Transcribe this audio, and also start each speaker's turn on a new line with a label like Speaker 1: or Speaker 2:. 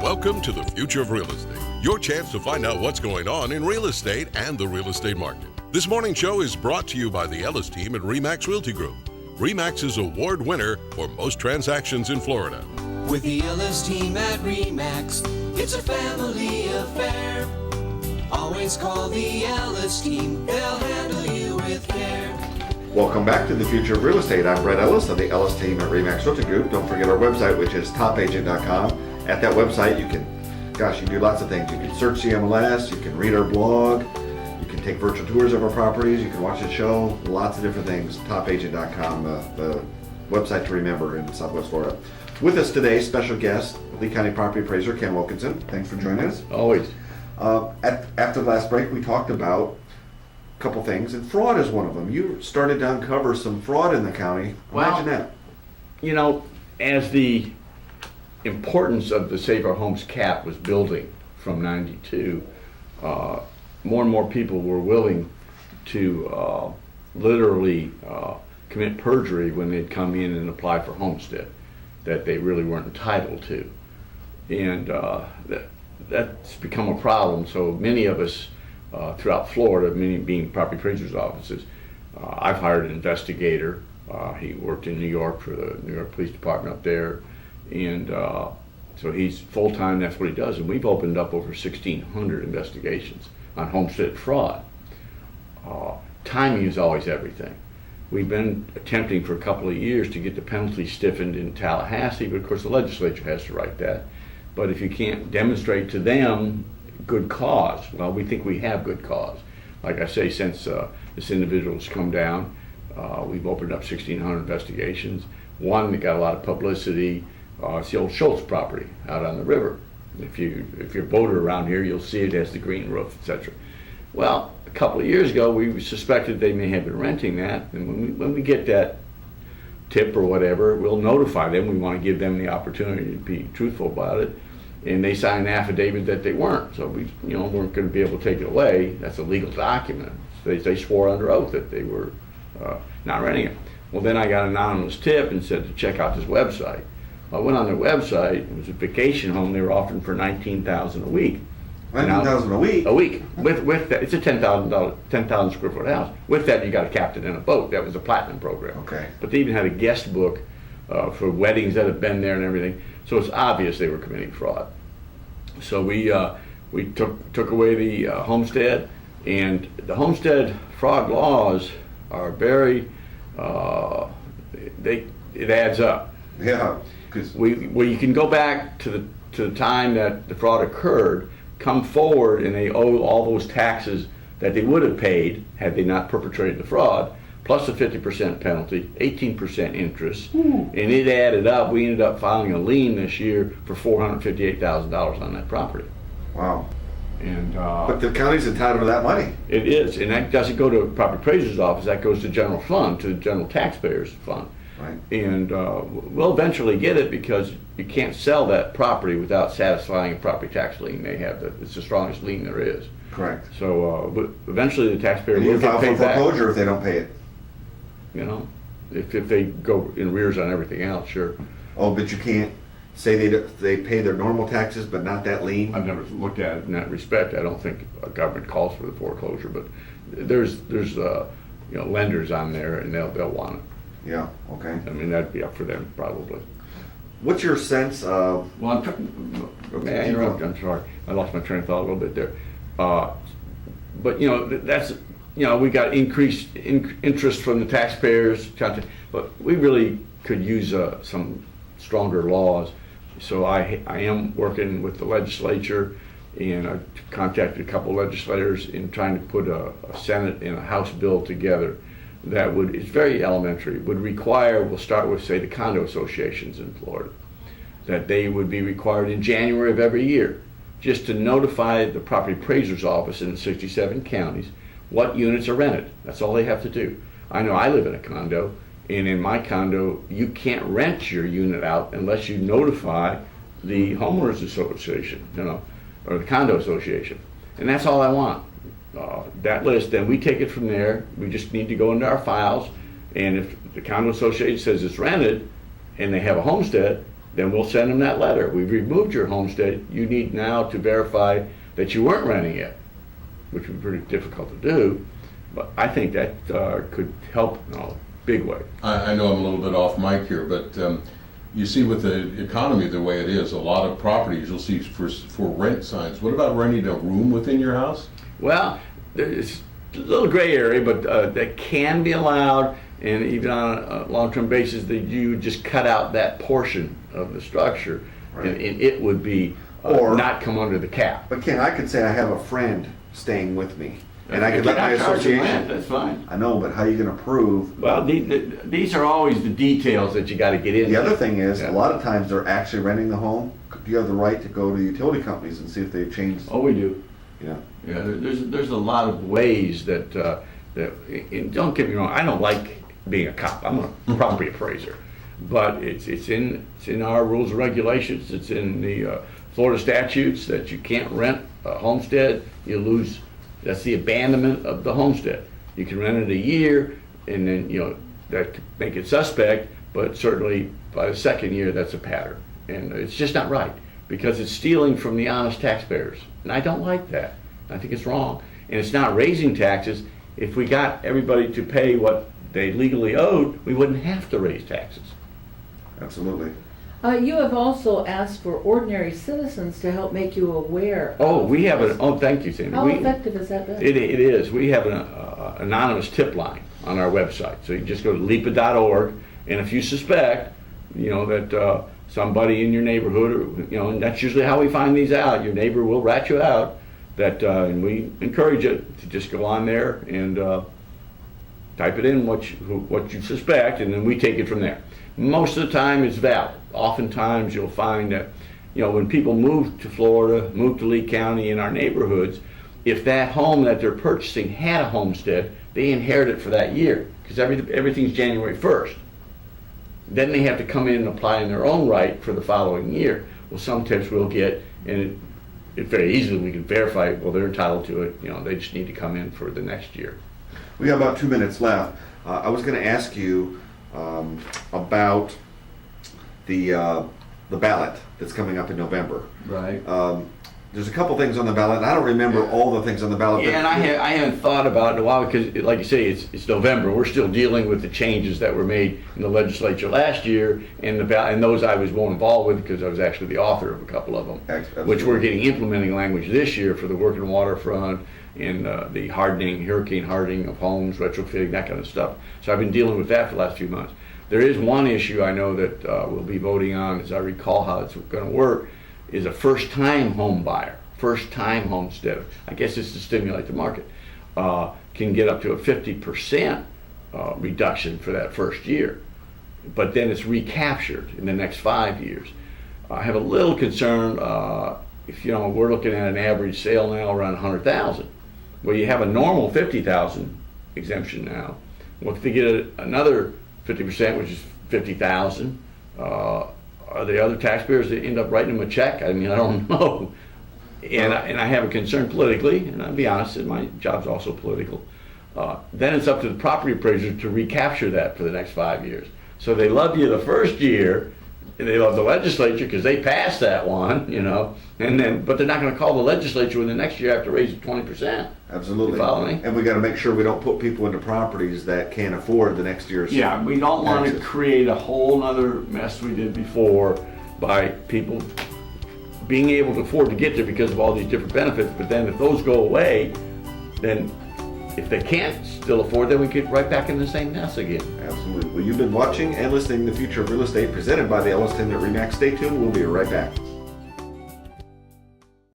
Speaker 1: Welcome to the Future of Real Estate, your chance to find out what's going on in real estate and the real estate market. This morning show is brought to you by the Ellis Team at RE/MAX Realty Group. RE/MAX's award winner for most transactions in Florida.
Speaker 2: With the Ellis Team at RE/MAX, it's a family affair. Always call the Ellis Team, they'll handle you with care.
Speaker 3: Welcome back to the Future of Real Estate. I'm Brett Ellis of the Ellis Team at RE/MAX Realty Group. Don't forget our website, which is topagent.com. At that website, you can do lots of things. You can search the MLS, you can read our blog, you can take virtual tours of our properties, you can watch the show, lots of different things. Topagent.com, the website to remember in Southwest Florida. With us today, special guest, Lee County Property Appraiser Ken Wilkinson. Thanks for joining us.
Speaker 4: Always.
Speaker 3: After the last break, we talked about a couple things, and fraud is one of them. You started to uncover some fraud in the county. Imagine that.
Speaker 4: You know, as the importance of the Save Our Homes cap was building from '92, more and more people were willing to literally commit perjury when they'd come in and apply for homestead that they really weren't entitled to. And that's become a problem. So many of us throughout Florida, many being property appraisers' offices, I've hired an investigator. He worked in New York for the New York Police Department up there. And so he's full-time, that's what he does. And we've opened up over 1,600 investigations on homestead fraud. Timing is always everything. We've been attempting for a couple of years to get the penalty stiffened in Tallahassee, but of course the legislature has to write that. But if you can't demonstrate to them good cause, well, we think we have good cause. Like I say, since this individual's come down, we've opened up 1,600 investigations. One that got a lot of publicity, it's the old Schultz property out on the river. If you're a boater around here, you'll see it has the green roof, etc. Well, a couple of years ago, we suspected they may have been renting that, and when we get that tip or whatever, we'll notify them. We want to give them the opportunity to be truthful about it, and they signed an affidavit that they weren't. So we, weren't going to be able to take it away. That's a legal document. They swore under oath that they were not renting it. Well, then I got an anonymous tip and said to check out this website. I went on their website. It was a vacation home. They were offering for $19,000 a week.
Speaker 3: $19,000 a week?
Speaker 4: A week. With that, it's a 10,000 square foot house. With that, you got a captain in a boat. That was a platinum program.
Speaker 3: Okay.
Speaker 4: But they even had a guest book for weddings that have been there and everything. So it's obvious they were committing fraud. So we took away the homestead, and the homestead fraud laws are very it adds up.
Speaker 3: Yeah.
Speaker 4: Where you can go back to the time that the fraud occurred, come forward, and they owe all those taxes that they would have paid had they not perpetrated the fraud, plus a 50% penalty, 18% interest, and it added up. We ended up filing a lien this year for $458,000 on that property.
Speaker 3: Wow.
Speaker 4: And
Speaker 3: but the county's entitled to that money.
Speaker 4: It is, and that doesn't go to a property appraiser's office. That goes to general fund, to the general taxpayers fund.
Speaker 3: Right.
Speaker 4: And we'll eventually get it because you can't sell that property without satisfying a property tax lien. They have it's the strongest lien there is.
Speaker 3: Correct.
Speaker 4: So but eventually the taxpayer
Speaker 3: and
Speaker 4: will
Speaker 3: you
Speaker 4: get
Speaker 3: file
Speaker 4: paid
Speaker 3: for
Speaker 4: back.
Speaker 3: foreclosure if they don't pay it.
Speaker 4: If they go in arrears on everything else, sure.
Speaker 3: Oh, but you can't say they pay their normal taxes, but not that lien.
Speaker 4: I've never looked at it in that respect. I don't think a government calls for the foreclosure, but there's lenders on there, and they'll want it.
Speaker 3: Yeah. Okay.
Speaker 4: I mean, that'd be up for them probably.
Speaker 3: What's your sense of?
Speaker 4: Well, may I interrupt? I'm sorry. I lost my train of thought a little bit there. But that's we got increased interest from the taxpayers, but we really could use some stronger laws. So I am working with the legislature, and I contacted a couple of legislators in trying to put a Senate and a House bill together that it's very elementary, would require, we'll start with, say, the condo associations in Florida, that they would be required in January of every year just to notify the property appraiser's office in the 67 counties what units are rented. That's all they have to do. I know I live in a condo, and in my condo, you can't rent your unit out unless you notify the homeowners association, or the condo association. And that's all I want. That list, then we take it from there. We just need to go into our files, and if the condo association says it's rented and they have a homestead, then we'll send them that letter. We've removed your homestead. You need now to verify that you weren't renting it, which would be pretty difficult to do. But I think that could help in a big way.
Speaker 5: I know I'm a little bit off mic here, but you see with the economy the way it is, a lot of properties you'll see for rent signs. What about renting a room within your house?
Speaker 4: Well, there's a little gray area, but that can be allowed, and even on a long-term basis, that you just cut out that portion of the structure,
Speaker 3: Right.
Speaker 4: and it would be
Speaker 3: Or-
Speaker 4: not come under the cap.
Speaker 3: But Ken, I could say I have a friend staying with me, and I
Speaker 4: If
Speaker 3: could
Speaker 4: you're
Speaker 3: let my
Speaker 4: not charging rent,
Speaker 3: association.
Speaker 4: that's fine.
Speaker 3: I know, but how are you gonna prove?
Speaker 4: Well, these are always the details that you got to get into.
Speaker 3: The other thing is,
Speaker 4: Yeah.
Speaker 3: a lot of times they're actually renting the home. Do you have the right to go to utility companies and see if they've changed?
Speaker 4: Oh, we do.
Speaker 3: Yeah.
Speaker 4: Yeah, there's a lot of ways that and don't get me wrong, I don't like being a cop. I'm a property appraiser, but it's in our rules and regulations. It's in the Florida statutes that you can't rent a homestead. You lose. That's the abandonment of the homestead. You can rent it a year, and then that could make it suspect. But certainly by the second year, that's a pattern, and it's just not right because it's stealing from the honest taxpayers, and I don't like that. I think it's wrong, and it's not raising taxes. If we got everybody to pay what they legally owed, we wouldn't have to raise taxes.
Speaker 3: Absolutely.
Speaker 6: You have also asked for ordinary citizens to help make you aware.
Speaker 4: Oh, we have thank you, Sandy.
Speaker 6: How effective has that been?
Speaker 4: It is. We have an anonymous tip line on our website. So you just go to LIPA.org, and if you suspect, that somebody in your neighborhood, and that's usually how we find these out. Your neighbor will rat you out. And we encourage you to just go on there and type it in what you suspect, and then we take it from there. Most of the time it's valid. Oftentimes you'll find that, when people move to Florida, move to Lee County in our neighborhoods, if that home that they're purchasing had a homestead, they inherit it for that year because everything's January 1st. Then they have to come in and apply in their own right for the following year. Well, some tips we'll get, and it very easily we can verify, well, they're entitled to it. They just need to come in for the next year.
Speaker 3: We got about 2 minutes left. I was going to ask you about the ballot that's coming up in November.
Speaker 4: Right.
Speaker 3: There's a couple things on the ballot. And I don't remember all the things on the ballot.
Speaker 4: Yeah, and I haven't thought about it in a while because, like you say, it's November. We're still dealing with the changes that were made in the legislature last year, and those I was more involved with because I was actually the author of a couple of them,
Speaker 3: Absolutely.
Speaker 4: which we're getting implementing language this year for the working waterfront and the hurricane hardening of homes, retrofitting, that kind of stuff. So I've been dealing with that for the last few months. There is one issue I know that we'll be voting on, as I recall how it's going to work, is a first-time home buyer, first-time homesteader. I guess it's to stimulate the market. Can get up to a 50% reduction for that first year, but then it's recaptured in the next 5 years. I have a little concern if we're looking at an average sale now around 100,000. Well, you have a normal 50,000 exemption now. Well, if they get another 50%, which is 50,000, are the other taxpayers that end up writing them a check? I mean, I don't know. And I have a concern politically, and I'll be honest, my job's also political. Then it's up to the property appraiser to recapture that for the next 5 years. So they love you the first year, and they love the legislature because they passed that one, but they're not going to call the legislature when the next year have to raise it 20%.
Speaker 3: Absolutely.
Speaker 4: You follow me?
Speaker 3: And we got to make sure we don't put people into properties that can't afford the next year's.
Speaker 4: Yeah, we don't want to
Speaker 3: taxes.
Speaker 4: create a whole other mess we did before by people being able to afford to get there because of all these different benefits. But then if those go away, then if they can't still afford, then we get right back in the same mess again.
Speaker 3: Absolutely. Well, you've been watching and listening to The Future of Real Estate presented by the Ellis Team at RE/MAX. Stay tuned. We'll be right back.